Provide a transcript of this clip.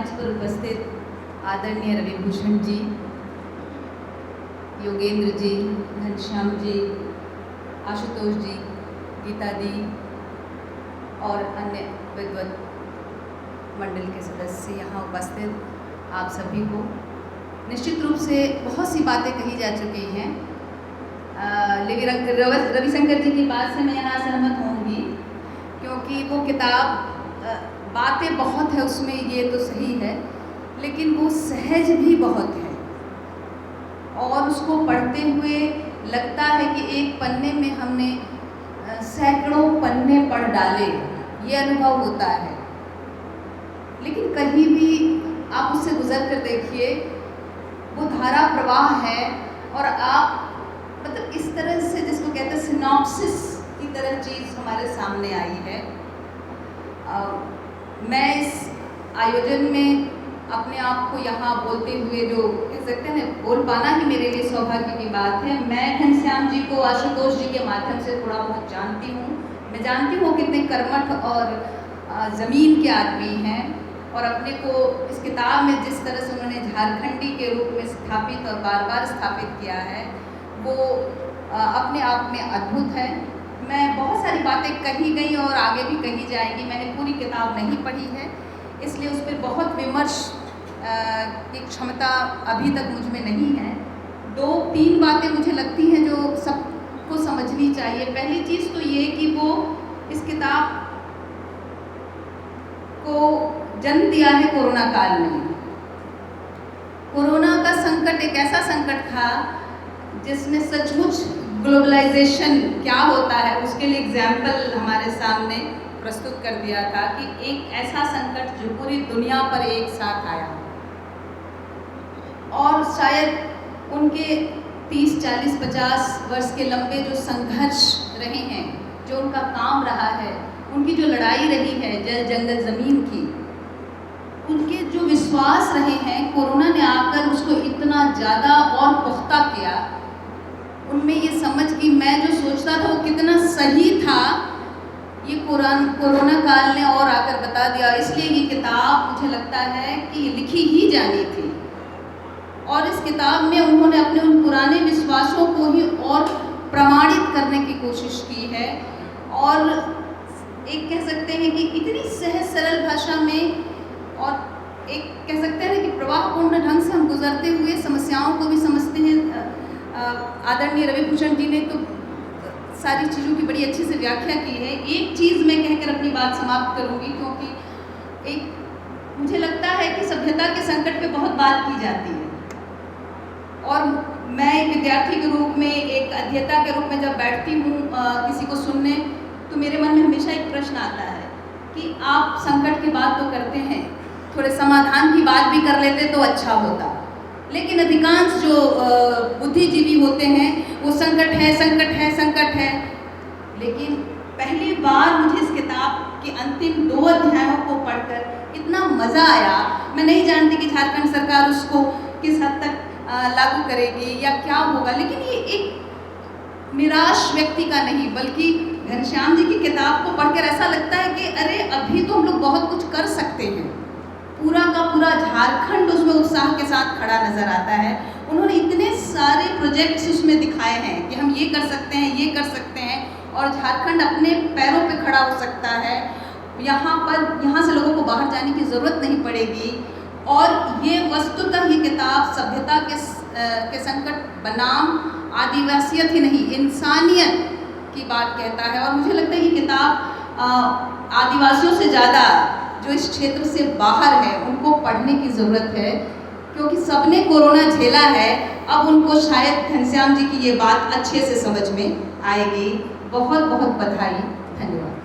मंच पर उपस्थित आदरणीय रविभूषण जी, योगेंद्र जी, घनश्याम जी, आशुतोष जी, गीता दी और अन्य विद्वत मंडल के सदस्य यहाँ उपस्थित आप सभी को निश्चित रूप से बहुत सी बातें कही जा चुकी हैं, लेकिन रविशंकर जी की बात से मैं यहाँ सहमत होंगी, क्योंकि वो किताब बातें बहुत है उसमें, ये तो सही है, लेकिन वो सहज भी बहुत है और उसको पढ़ते हुए लगता है कि एक पन्ने में हमने सैकड़ों पन्ने पढ़ डाले, ये अनुभव होता है। लेकिन कहीं भी आप उससे गुजर कर देखिए, वो धारा प्रवाह है और आप मतलब इस तरह से, जिसको कहते हैं सिनॉप्सिस की तरह चीज़ हमारे सामने आई है। मैं इस आयोजन में अपने आप को यहाँ बोलते हुए, जो कह सकते हैं ना, बोल पाना ही मेरे लिए सौभाग्य की बात है। मैं घनश्याम जी को आशुतोष जी के माध्यम से थोड़ा बहुत जानती हूँ। मैं जानती हूँ कितने कर्मठ और ज़मीन के आदमी हैं, और अपने को इस किताब में जिस तरह से उन्होंने झारखंडी के रूप में स्थापित और बार बार स्थापित किया है, वो अपने आप में अद्भुत है। मैं बहुत सारी बातें कही गई और आगे भी कही जाएंगी। मैंने पूरी किताब नहीं पढ़ी है, इसलिए उस पर बहुत विमर्श की क्षमता अभी तक मुझ में नहीं है। 2-3 बातें मुझे लगती हैं जो सबको समझनी चाहिए। पहली चीज़ तो ये कि वो इस किताब को जन्म दिया है कोरोना काल में। कोरोना का संकट एक ऐसा संकट था जिसने सचमुच ग्लोबलाइजेशन क्या होता है उसके लिए एग्जाम्पल हमारे सामने प्रस्तुत कर दिया था, कि एक ऐसा संकट जो पूरी दुनिया पर एक साथ आया, और शायद उनके 30, 40, 50 वर्ष के लंबे जो संघर्ष रहे हैं, जो उनका काम रहा है, उनकी जो लड़ाई रही है जल जंगल ज़मीन की, उनके जो विश्वास रहे हैं, कोरोना ने आकर उसको इतना ज़्यादा और पुख्ता किया। उनमें ये समझ कि मैं जो सोचता था वो कितना सही था, ये कोरोना काल ने और आकर बता दिया। इसलिए ये किताब मुझे लगता है कि लिखी ही जानी थी, और इस किताब में उन्होंने अपने उन पुराने विश्वासों को ही और प्रमाणित करने की कोशिश की है, और एक कह सकते हैं कि इतनी सहज सरल भाषा में, और एक कह सकते हैं कि प्रवाहपूर्ण ढंग से हम गुजरते हुए समस्याओं को भी समझते हैं। आदरणीय रविभूषण जी ने तो सारी चीज़ों की बड़ी अच्छे से व्याख्या की है। एक चीज़ मैं कहकर अपनी बात समाप्त करूंगी, क्योंकि एक मुझे लगता है कि सभ्यता के संकट पे बहुत बात की जाती है, और मैं एक विद्यार्थी के रूप में, एक अध्येता के रूप में जब बैठती हूँ किसी को सुनने, तो मेरे मन में हमेशा एक प्रश्न आता है कि आप संकट की बात तो करते हैं, थोड़े समाधान की बात भी कर लेते तो अच्छा होता। लेकिन अधिकांश जो बुद्धिजीवी होते हैं वो संकट है, संकट है, संकट है। लेकिन पहली बार मुझे इस किताब के अंतिम 2 अध्यायों को पढ़कर इतना मज़ा आया। मैं नहीं जानती कि झारखंड सरकार उसको किस हद तक लागू करेगी या क्या होगा, लेकिन ये एक निराश व्यक्ति का नहीं, बल्कि घनश्याम जी की किताब को पढ़कर ऐसा लगता है कि अरे अभी तो हम लोग बहुत कुछ कर सकते हैं। पूरा का पूरा झारखंड उसमें उत्साह के साथ खड़ा नज़र आता है। उन्होंने इतने सारे प्रोजेक्ट्स उसमें दिखाए हैं कि हम ये कर सकते हैं, ये कर सकते हैं, और झारखंड अपने पैरों पे खड़ा हो सकता है। यहाँ से लोगों को बाहर जाने की ज़रूरत नहीं पड़ेगी, और ये वस्तुतः ये किताब सभ्यता के संकट बनाम आदिवासियत ही नहीं, इंसानियत की बात कहता है। और मुझे लगता है ये किताब आदिवासियों से ज़्यादा जो इस क्षेत्र से बाहर है उनको पढ़ने की ज़रूरत है, क्योंकि सबने कोरोना झेला है। अब उनको शायद घनश्याम जी की ये बात अच्छे से समझ में आएगी। बहुत बहुत बधाई, धन्यवाद।